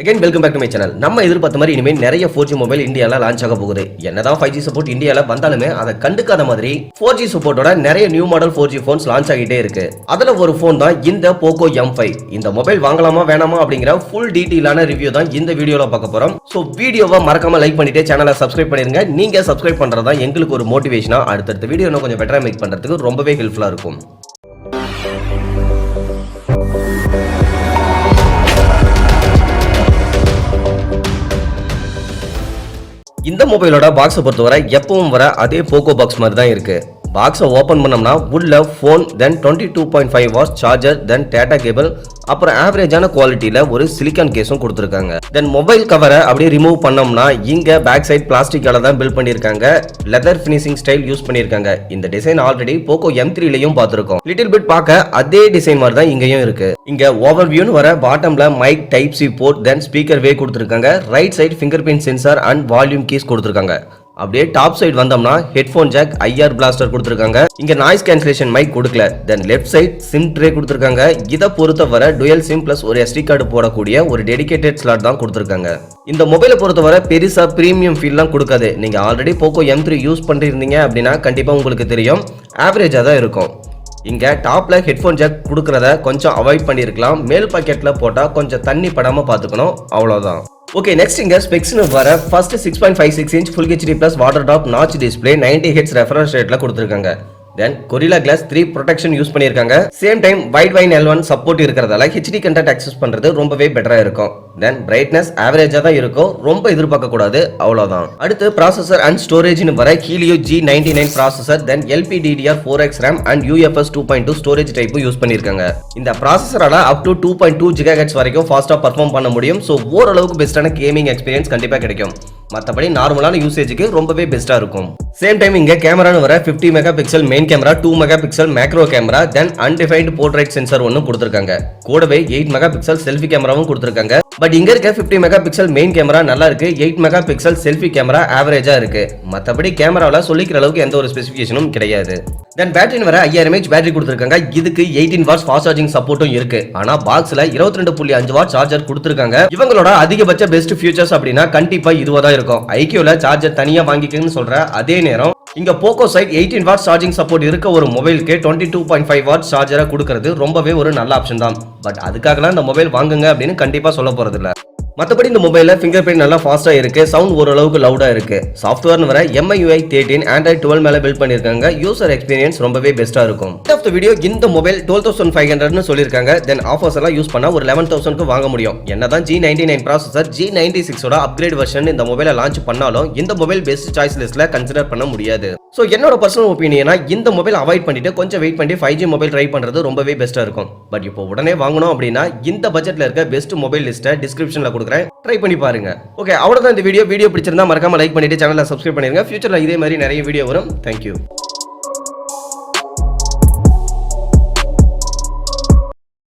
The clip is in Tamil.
Again, welcome back to my channel. நம்ம எதிர்பார்த்த மாதிரி இனிமே நிறைய 4G மொபைல் இந்தியால லான்ச் ஆக போகுது. என்னதான் 5G சப்போர்ட் இந்தியால வந்தாலுமே அதை கண்டுக்காத மாதிரி 4G சப்போர்ட்டோட நிறைய new model 4G phones launch ஆகிட்டே இருக்கு. அதுல ஒரு போன் தான் இந்த Poco M5. இந்த மொபைல் வாங்கலாமா வேணாமா அப்படிங்கிற ஃபுல் டீடைலான ரிவ்யூ தான் இந்த வீடியோல பார்க்க போறோம். சோ வீடியோவை மறக்காம லைக் பண்ணிட்டு சேனலை சப்ஸ்கிரைப் பண்ணிருங்க. நீங்க சப்ஸ்கிரைப் பண்றதா எங்களுக்கு ஒரு மோட்டிவேஷனா அடுத்த வீடியோ இன்னும் கொஞ்சம் பெட்டரா மேக் பண்றதுக்கு ரொம்பவே ஹெல்ப்ஃபுல்லா இருக்கும். இந்த மொபைலோட பாக்ஸை பொறுத்தவரை எப்பவும் வர அதே போக்கோ பாக்ஸ் மாதிரி தான் இருக்கு. பாக்ஸை ஓபன் பண்ணோம்னா உள்ள ஃபோன், தென் 22.5 வாட்ஸ் சார்ஜர், தென் டேட்டா கேபிள், அப்புறம் ஆவரேஜான குவாலிட்டியில ஒரு சிலிக்கான் கேஸும் கொடுத்துருக்காங்க. தென் மொபைல் கவரை அப்படியே ரிமூவ் பண்ணோம்னா இங்க பேக் சைட் பிளாஸ்டிக்கால தான் பில்ட் பண்ணிருக்காங்க. லெதர் ஃபினிஷிங் ஸ்டைல் யூஸ் பண்ணிருக்காங்க. இந்த டிசைன் ஆல்ரெடி போக்கோ M3லயும் பார்த்திருக்கோம். லிட்டில் பிட் பார்க்க அதே டிசைன் மாதிரி தான் இங்கேயும் இருக்கு. இங்க ஓவர் வியூன்னு வர பாட்டம்ல மைக் டைப் சி போர்ட், தென் ஸ்பீக்கர் வே கொடுத்துருக்காங்க. Right side finger print sensor and volume keys கொடுத்துருக்காங்க. அப்படியே டாப் சைடு வந்தோம்னா ஹெட்ஃபோன் ஜாக், IR பிளாஸ்டர் கொடுத்துருக்காங்க. இங்க நாய்ஸ் கேன்சலேஷன் மைக் கொடுக்கல. தென் லெஃப்ட் சைடு சிம் ட்ரே கொடுத்துருக்காங்க. இதை பொறுத்தவரை டுயல் சிம் பிளஸ் ஒரு SD கார்டு போடக்கூடிய ஒரு டெடிகேட்டட் ஸ்லாட் தான் கொடுத்துருக்காங்க. இந்த மொபைலை பொறுத்தவரை பெருசா பிரீமியம் ஃபீல்லாம் கொடுக்காது. நீங்க ஆல்ரெடி போக்கோ M3 யூஸ் பண்ணிருந்தீங்க அப்படின்னா கண்டிப்பா உங்களுக்கு தெரியும், ஆவரேஜா தான் இருக்கும். இங்க டாப்ல ஹெட்ஃபோன் ஜாக் கொடுக்கறத கொஞ்சம் அவாய்ட் பண்ணிருக்கலாம். மேல் பாக்கெட்ல போட்டா கொஞ்சம் தண்ணி படாம பாத்துக்கணும், அவ்வளவுதான். ஓகே, நெக்ஸ்ட் இங்க ஸ்பெக்ஸ்னு வர first 6.56 inch full HD plus water top notch display 90 Hz refresh ரேட்ல கொடுத்துருக்காங்க. Then gorilla glass 3 protection use பண்ணிருக்காங்க. Same time Widevine L1 support இருக்கிறதால HD கண்டென்ட் அக்சஸ் பண்றது ரொம்பவே பெட்டரா இருக்கும். தென் பிரைட்னஸ் ஆவரேஜா தான் இருக்கும், ரொம்ப எதிர்பார்க்க கூடாது, அவ்வளவுதான். அடுத்து ப்ராசஸர் அண்ட் ஸ்டோரேஜ்னு வர Helio G99 processor, then LPDDR4X RAM and UFS 2.2 storage type use பண்ணிருக்காங்க. இந்த ப்ராசஸரால அப் டு 2.2 GHz வரைக்கும் ஃபாஸ்டா பெர்ஃபார்ம் பண்ண முடியும். சோ ஓரளவுக்கு பெஸ்டான கேமிங் எக்ஸ்பீரியன்ஸ் கண்டிப்பா கிடைக்கும். மற்றபடி நார்மலான யூசேஜுக்கு ரொம்பவே பெஸ்டா இருக்கும். சேம் டைம் இங்க கேமரான்னு வர 50 megapixel main camera, 2 megapixel macro camera, then undefined portrait sensor ஒன்னு கொடுத்திருக்காங்க. கூடவே 8 மெகா பிக்சல் செல்ஃபி கேமராவும் கொடுத்திருக்காங்க. பட் இங்க இருக்க 50 மெகா பிக்சல் மெயின் கேமரா நல்லா இருக்கு, 8 மெகா பிக்சல் செல்ஃபி கேமரா ஆவரேஜா இருக்கு. மற்றபடி கேமராவில் சொல்லிக்கிற அளவுக்கு எந்த ஒரு ஸ்பெசிஃபிகேஷனும் கிடையாது. தென் பேட்டரின்னு வர 5000 mAh பேட்டரி கொடுத்திருக்காங்க. இதுக்கு 18 வாட்ஸ் ஃபாஸ்ட் சார்ஜிங் சப்போர்ட்டும் இருக்கு. ஆனா பாக்ஸ்ல 22.5 வாட் சார்ஜர் கொடுத்திருக்காங்க. இவங்களோட அதிகபட்ச பெஸ்ட் ஃபியூச்சர்ஸ் அப்படின்னா கண்டிப்பா இதுவா தான் இருக்கும். ஐக்யூல சார்ஜர் தனியா வாங்கிக்கணும்னு சொல்ற அதே நேரம் இங்க Poco side 18 watt charging support இருக்க ஒரு மொபைலுக்கு 22.5 வாட் சார்ஜரை கொடுக்கிறது ரொம்பவே ஒரு நல்ல ஆப்ஷன் தான். பட் அதுக்காகலாம் இந்த மொபைல் வாங்குங்க அப்படின்னு கண்டிப்பா சொல்ல போறது இல்ல. மற்றபடி இந்த மொபைல ஃபிங்கர் பிரிண்ட் நல்லா ஃபாஸ்டா இருக்கு, சவுண்ட் ஓரளவுக்கு லவுடா இருக்கு. சாஃப்ட்வேர்னு வர MIUI 13 Android 12 மேல பில்ட் பண்ணிருக்காங்க. யூசர் எக்ஸ்பீரியன்ஸ் ரொம்பவே பெஸ்டா இருக்கும். இந்த வீடியோ இந்த மொபைல் 12,500 சொல்லிருக்காங்க. தென் ஆஃபர்ஸ் எல்லாம் யூஸ் பண்ணா ஒரு 11,000க்கு வாங்க முடியும். என்னதான் G99 ப்ராசஸர் G96 ஓட அப்கிரேட் வெர்ஷன் இந்த மொபைலை லான்ச் பண்ணாலும் இந்த மொபைல் பெஸ்ட் சாய்ஸ் லிஸ்ட்ல கன்சிடர் பண்ண முடியாது. சோ என்னோட பர்சனல் ஒப்பீனியனா இந்த மொபைல் அவாய்ட் பண்ணிட்டு கொஞ்சம் வெயிட் பண்ணி 5G மொபைல் ட்ரை பண்றது ரொம்பவே பெஸ்டா இருக்கும். பட் இப்போ உடனே வாங்கணும் அப்படின்னா இந்த பட்ஜெட்ல இருக்க பெஸ்ட் மொபைல் லிஸ்ட்டை டிஸ்கிரிப்ஷன்ல கொடுக்குறேன், ட்ரை பண்ணி பாருங்க. ஓகே, அவ்வளவுதான் இந்த வீடியோ பிடிச்சிருந்தா மறக்காம லைக் பண்ணிட்டு சேனலை சப்ஸ்கிரைப் பண்ணிருங்க. ஃபியூச்சர்ல இதே மாதிரி நிறைய வீடியோ வரும். தேங்க்யூ.